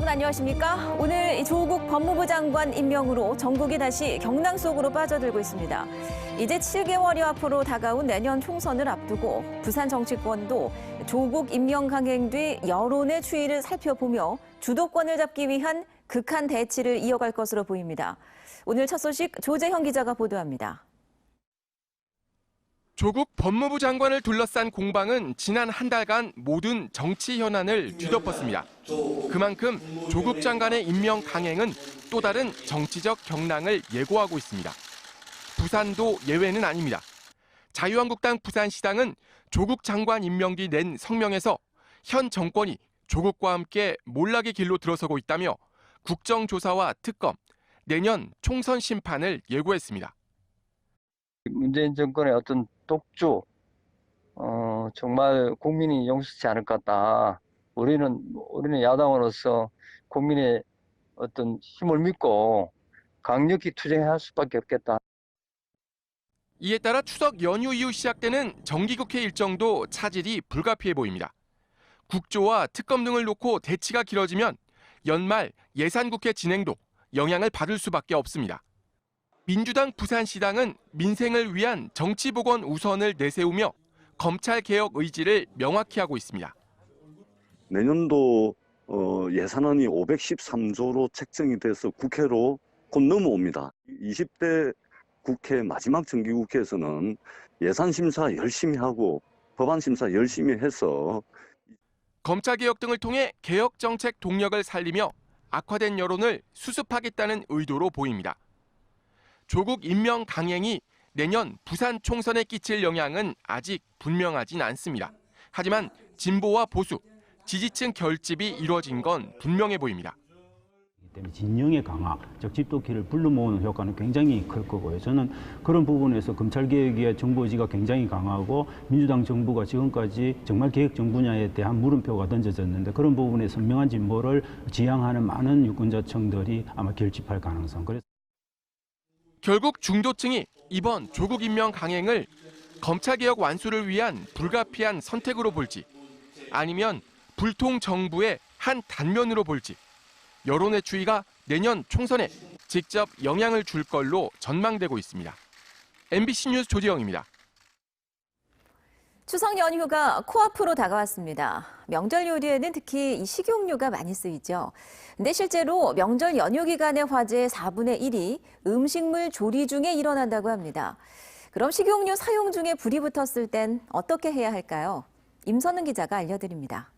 여러분 안녕하십니까? 오늘 조국 법무부 장관 임명으로 전국이 다시 경랑 속으로 빠져들고 있습니다. 이제 7개월여 앞으로 다가온 내년 총선을 앞두고 부산 정치권도 조국 임명 강행 뒤 여론의 추이를 살펴보며 주도권을 잡기 위한 극한 대치를 이어갈 것으로 보입니다. 오늘 첫 소식 조재형 기자가 보도합니다. 조국 법무부 장관을 둘러싼 공방은 지난 한 달간 모든 정치 현안을 뒤덮었습니다. 그만큼 조국 장관의 임명 강행은 또 다른 정치적 경랑을 예고하고 있습니다. 부산도 예외는 아닙니다. 자유한국당 부산시당은 조국 장관 임명 뒤 낸 성명에서 현 정권이 조국과 함께 몰락의 길로 들어서고 있다며 국정조사와 특검, 내년 총선 심판을 예고했습니다. 문재인 정권의 어떤 독주, 정말 국민이 용서치 않을 것 같다. 우리는 야당으로서 국민의 어떤 힘을 믿고 강력히 투쟁할 수밖에 없겠다. 이에 따라 추석 연휴 이후 시작되는 정기국회 일정도 차질이 불가피해 보입니다. 국조와 특검 등을 놓고 대치가 길어지면 연말 예산국회 진행도 영향을 받을 수밖에 없습니다. 민주당 부산시당은 민생을 위한 정치보건 우선을 내세우며 검찰개혁 의지를 명확히 하고 있습니다. 내년도 예산안이 513조로 책정이 돼서 국회로 곧 넘어옵니다. 20대 국회 마지막 정기국회에서는 예산심사 열심히 하고 법안심사 열심히 해서 검찰개혁 등을 통해 개혁정책 동력을 살리며 악화된 여론을 수습하겠다는 의도로 보입니다. 조국 임명 강행이 내년 부산 총선에 끼칠 영향은 아직 분명하진 않습니다. 하지만 진보와 보수, 지지층 결집이 이루어진 건 분명해 보입니다. 진영의 강화, 즉 집도끼를 불러 모으는 효과는 굉장히 클 거고요. 저는 그런 부분에서 검찰개혁의 정부 의지가 굉장히 강하고 민주당 정부가 지금까지 정말 개혁정 분야에 대한 물음표가 던져졌는데 그런 부분에 선명한 진보를 지향하는 많은 유권자층들이 아마 결집할 가능성. 결국 중도층이 이번 조국 임명 강행을 검찰개혁 완수를 위한 불가피한 선택으로 볼지 아니면 불통 정부의 한 단면으로 볼지 여론의 추이가 내년 총선에 직접 영향을 줄 걸로 전망되고 있습니다. MBC 뉴스 조재영입니다. 추석 연휴가 코앞으로 다가왔습니다. 명절 요리에는 특히 이 식용유가 많이 쓰이죠. 근데 실제로 명절 연휴 기간의 화재의 4분의 1이 음식물 조리 중에 일어난다고 합니다. 그럼 식용유 사용 중에 불이 붙었을 땐 어떻게 해야 할까요? 임선은 기자가 알려드립니다.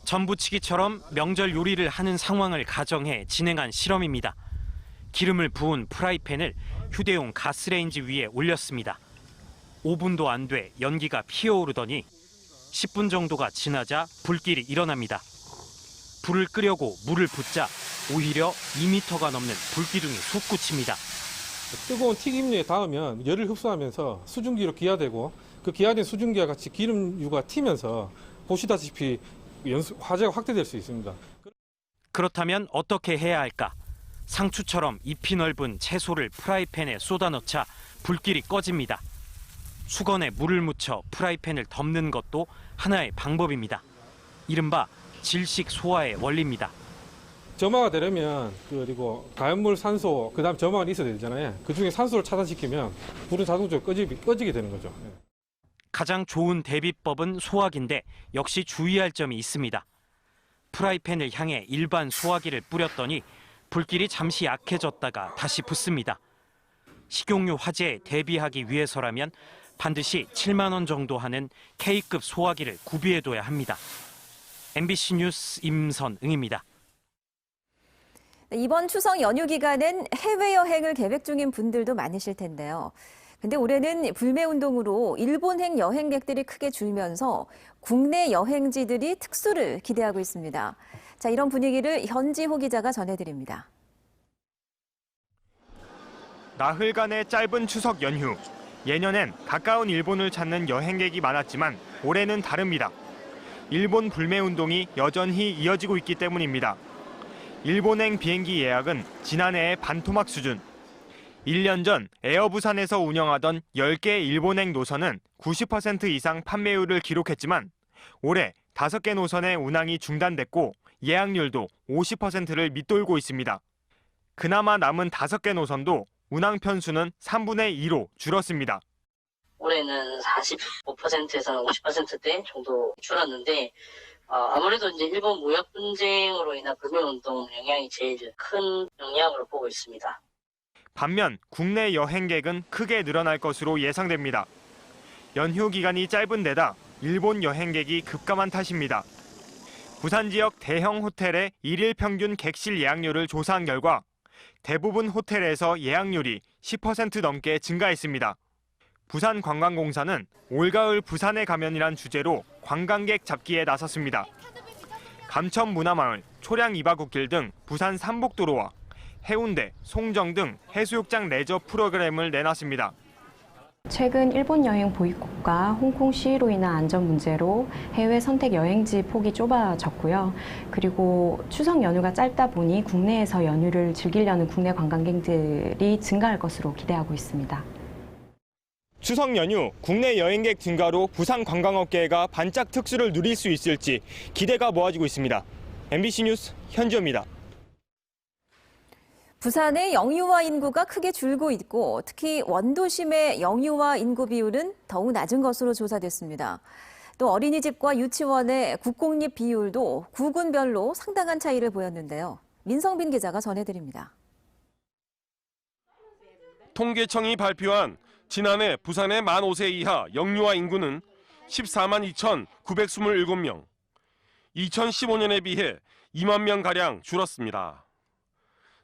전부치기처럼 명절 요리를 하는 상황을 가정해 진행한 실험입니다. 기름을 부은 프라이팬을 휴대용 가스레인지 위에 올렸습니다. 5분도 안 돼 연기가 피어오르더니 10분 정도가 지나자 불길이 일어납니다. 불을 끄려고 물을 붓자 오히려 2m가 넘는 불기둥이 솟구칩니다. 뜨거운 튀김류에 닿으면 열을 흡수하면서 수증기로 기화되고 그 기화된 수증기와 같이 기름류가 튀면서 보시다시피 화재가 확대될 수 있습니다. 그렇다면 어떻게 해야 할까? 상추처럼 잎이 넓은 채소를 프라이팬에 쏟아넣자 불길이 꺼집니다. 수건에 물을 묻혀 프라이팬을 덮는 것도 하나의 방법입니다. 이른바 질식 소화의 원리입니다. 점화가 되려면 그리고 가연물, 산소, 그다음 점화가 있어야 되잖아요. 그중에 산소를 차단시키면 불은 자동적으로 꺼지게 되는 거죠. 가장 좋은 대비법은 소화기인데 역시 주의할 점이 있습니다. 프라이팬을 향해 일반 소화기를 뿌렸더니 불길이 잠시 약해졌다가 다시 붙습니다. 식용유 화재에 대비하기 위해서라면 반드시 7만 원 정도 하는 K급 소화기를 구비해둬야 합니다. MBC 뉴스 임선응입니다. 이번 추석 연휴 기간엔 해외여행을 계획 중인 분들도 많으실 텐데요. 근데 올해는 불매운동으로 일본행 여행객들이 크게 줄면서 국내 여행지들이 특수를 기대하고 있습니다. 자, 이런 분위기를 현지호 기자가 전해드립니다. 나흘간의 짧은 추석 연휴. 예년엔 가까운 일본을 찾는 여행객이 많았지만 올해는 다릅니다. 일본 불매운동이 여전히 이어지고 있기 때문입니다. 일본행 비행기 예약은 지난해의 반토막 수준. 1년 전 에어부산에서 운영하던 10개 일본행 노선은 90% 이상 판매율을 기록했지만 올해 5개 노선의 운항이 중단됐고 예약률도 50%를 밑돌고 있습니다. 그나마 남은 5개 노선도 운항 편수는 3분의 2로 줄었습니다. 올해는 45%에서 50%대 정도 줄었는데 아무래도 이제 일본 무역 분쟁으로 인한 불매운동 영향이 제일 큰 영향으로 보고 있습니다. 반면 국내 여행객은 크게 늘어날 것으로 예상됩니다. 연휴 기간이 짧은 데다 일본 여행객이 급감한 탓입니다. 부산 지역 대형 호텔의 일일 평균 객실 예약률을 조사한 결과 대부분 호텔에서 예약률이 10% 넘게 증가했습니다. 부산관광공사는 올가을 부산에 가면이란 주제로 관광객 잡기에 나섰습니다. 감천 문화마을, 초량 이바구길 등 부산 삼복도로와 해운대, 송정 등 해수욕장 레저 프로그램을 내놨습니다. 최근 일본 여행 보이콧과 홍콩 시위로 인한 안전 문제로 해외 선택 여행지 폭이 좁아졌고요. 그리고 추석 연휴가 짧다 보니 국내에서 연휴를 즐기려는 국내 관광객들이 증가할 것으로 기대하고 있습니다. 추석 연휴 국내 여행객 증가로 부산 관광업계가 반짝 특수를 누릴 수 있을지 기대가 모아지고 있습니다. MBC 뉴스 현지호입니다. 부산의 영유아 인구가 크게 줄고 있고 특히 원도심의 영유아 인구 비율은 더욱 낮은 것으로 조사됐습니다. 또 어린이집과 유치원의 국공립 비율도 구군별로 상당한 차이를 보였는데요. 민성빈 기자가 전해드립니다. 통계청이 발표한 지난해 부산의 만 5세 이하 영유아 인구는 14만 2,927명, 2015년에 비해 2만 명가량 줄었습니다.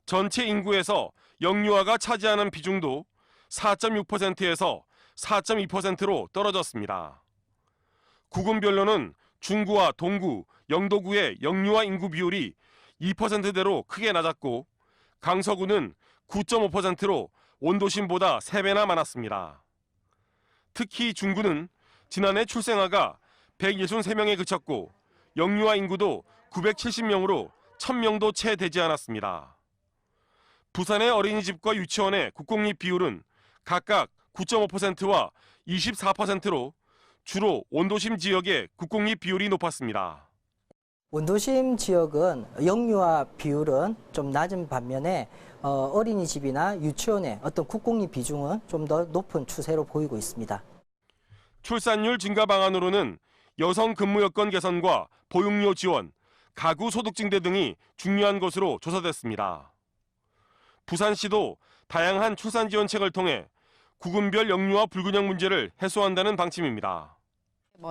전체 인구에서 영유아가 차지하는 비중도 4.6%에서 4.2%로 떨어졌습니다. 구군별로는 중구와 동구, 영도구의 영유아 인구 비율이 2%대로 크게 낮았고 강서구는 9.5%로 원도심보다 3배나 많았습니다. 특히 중구는 지난해 출생아가 163명에 그쳤고 영유아 인구도 970명으로 1000명도 채 되지 않았습니다. 부산의 어린이집과 유치원의 국공립 비율은 각각 9.5%와 24%로 주로 원도심 지역의 국공립 비율이 높았습니다. 원도심 지역은 영유아 비율은 좀 낮은 반면에 어린이집이나 유치원의 어떤 국공립 비중은 좀 더 높은 추세로 보이고 있습니다. 출산율 증가 방안으로는 여성 근무 여건 개선과 보육료 지원, 가구 소득 증대 등이 중요한 것으로 조사됐습니다. 부산시도 다양한 출산 지원책을 통해 구군별 영유아 불균형 문제를 해소한다는 방침입니다.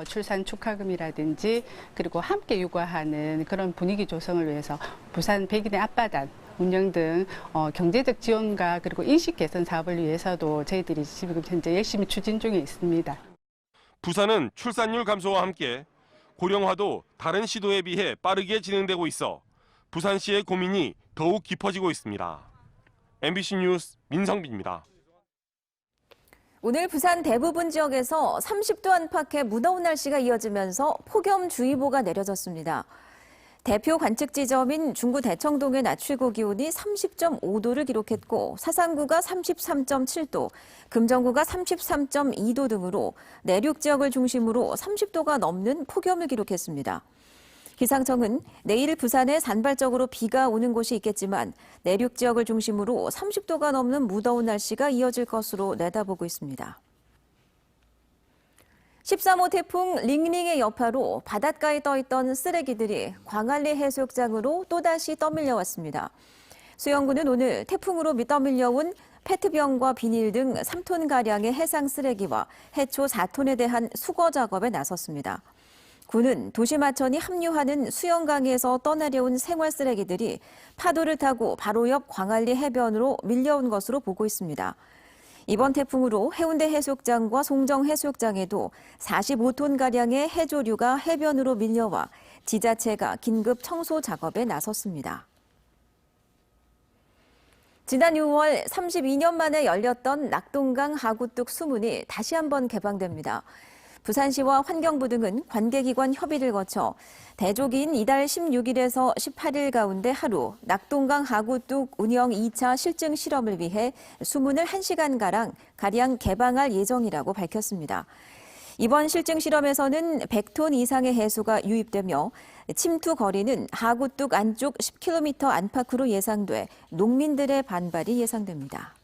출산 축하금이라든지 그리고 함께 육아하는 그런 분위기 조성을 위해서 부산 백인의 앞바단 운영 등 경제적 지원과 그리고 인식 개선 사업을 위해서도 저희들이 지금 현재 열심히 추진 중에 있습니다. 부산은 출산율 감소와 함께 고령화도 다른 시도에 비해 빠르게 진행되고 있어 부산시의 고민이 더욱 깊어지고 있습니다. MBC 뉴스 민성빈입니다. 오늘 부산 대부분 지역에서 30도 안팎의 무더운 날씨가 이어지면서 폭염주의보가 내려졌습니다. 대표 관측 지점인 중구 대청동의 낮 최고 기온이 30.5도를 기록했고 사상구가 33.7도, 금정구가 33.2도 등으로 내륙 지역을 중심으로 30도가 넘는 폭염을 기록했습니다. 기상청은 내일 부산에 산발적으로 비가 오는 곳이 있겠지만 내륙 지역을 중심으로 30도가 넘는 무더운 날씨가 이어질 것으로 내다보고 있습니다. 13호 태풍 링링의 여파로 바닷가에 떠있던 쓰레기들이 광안리 해수욕장으로 또다시 떠밀려 왔습니다. 수영구는 오늘 태풍으로 떠밀려온 페트병과 비닐 등 3톤가량의 해상 쓰레기와 해초 4톤에 대한 수거 작업에 나섰습니다. 군은 도시마천이 합류하는 수영강에서 떠내려온 생활 쓰레기들이 파도를 타고 바로 옆 광안리 해변으로 밀려온 것으로 보고 있습니다. 이번 태풍으로 해운대 해수욕장과 송정 해수욕장에도 45톤가량의 해조류가 해변으로 밀려와 지자체가 긴급 청소 작업에 나섰습니다. 지난 6월 32년 만에 열렸던 낙동강 하구뚝 수문이 다시 한번 개방됩니다. 부산시와 환경부 등은 관계기관 협의를 거쳐 대조기인 이달 16일에서 18일 가운데 하루 낙동강 하구뚝 운영 2차 실증 실험을 위해 수문을 1시간가량 개방할 예정이라고 밝혔습니다. 이번 실증 실험에서는 100톤 이상의 해수가 유입되며 침투 거리는 하구뚝 안쪽 10km 안팎으로 예상돼 농민들의 반발이 예상됩니다.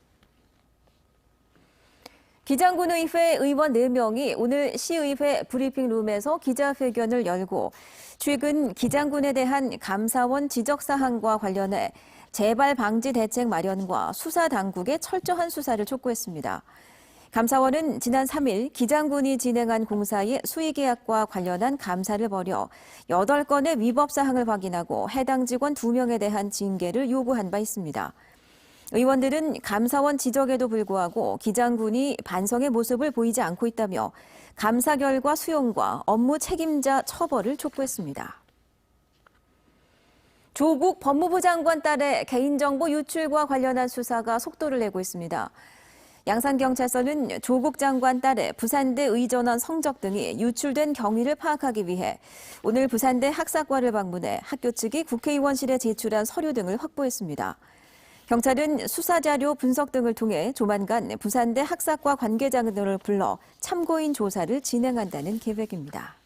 기장군의회 의원 4명이 오늘 시의회 브리핑룸에서 기자회견을 열고 최근 기장군에 대한 감사원 지적사항과 관련해 재발 방지 대책 마련과 수사 당국의 철저한 수사를 촉구했습니다. 감사원은 지난 3일 기장군이 진행한 공사의 수의계약과 관련한 감사를 벌여 8건의 위법 사항을 확인하고 해당 직원 2명에 대한 징계를 요구한 바 있습니다. 의원들은 감사원 지적에도 불구하고 기장군이 반성의 모습을 보이지 않고 있다며 감사 결과 수용과 업무 책임자 처벌을 촉구했습니다. 조국 법무부 장관 딸의 개인정보 유출과 관련한 수사가 속도를 내고 있습니다. 양산경찰서는 조국 장관 딸의 부산대 의전원 성적 등이 유출된 경위를 파악하기 위해 오늘 부산대 학사과를 방문해 학교 측이 국회의원실에 제출한 서류 등을 확보했습니다. 경찰은 수사자료 분석 등을 통해 조만간 부산대 학사과 관계자들을 불러 참고인 조사를 진행한다는 계획입니다.